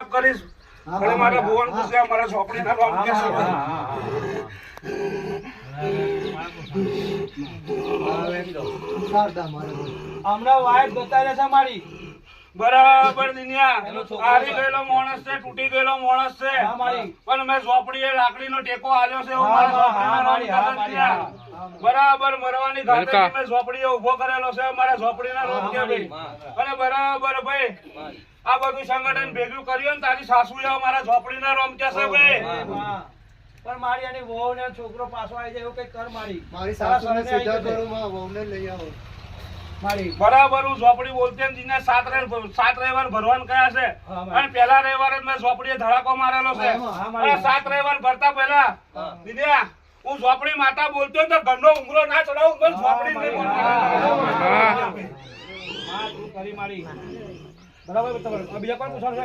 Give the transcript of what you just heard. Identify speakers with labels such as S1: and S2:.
S1: કરીશ ભલે મારા ભુવન પૂછ્યા મારા છોકરીના નામ કે છે
S2: હમણાં વાઈફ જતા રહેશે મારી
S1: બરાબર દિનિયા હારી ગયેલો માણસ છે તૂટી ગયેલો માણસ છે પણ મેં ઝોપડીએ લાકડીનો ટેકો આલ્યો છે બરાબર મરવાની ઘાટે મેં ઝોપડીએ ઉભો કરેલો છે મારા ઝોપડીના રોજ કે ભાઈ અને બરાબર ભાઈ આ બધું સંગઠન ભેગું કર્યું ને તારી સાસુએ મારા ઝોપડીના રોમ કે છે ભાઈ
S2: પણ મારી આની વહુ ને છોકરો પાછો આવી જાય એવું કઈ કર
S3: મારી સાસુને સીધા કરો માં વહુને લઈ આવો
S2: મારી
S1: બરાબર હું ઝોપડી બોલતી ને જીને 7 રવિવાર ભરવાનું કયા છે અને પહેલા રવિવારે મેં ઝોપડીએ ધડાકો મારેલો છે અને 7 રવિવાર ભરતા પહેલા દીદા હું ઝોપડી માતા બોલતો તો ઘરનો ઉંગરો ના ચડાવું પણ ઝોપડી નહીં બોલતો
S2: કરી મારી બરાબર તમારે બીજા કોણ પૂછવાનું છે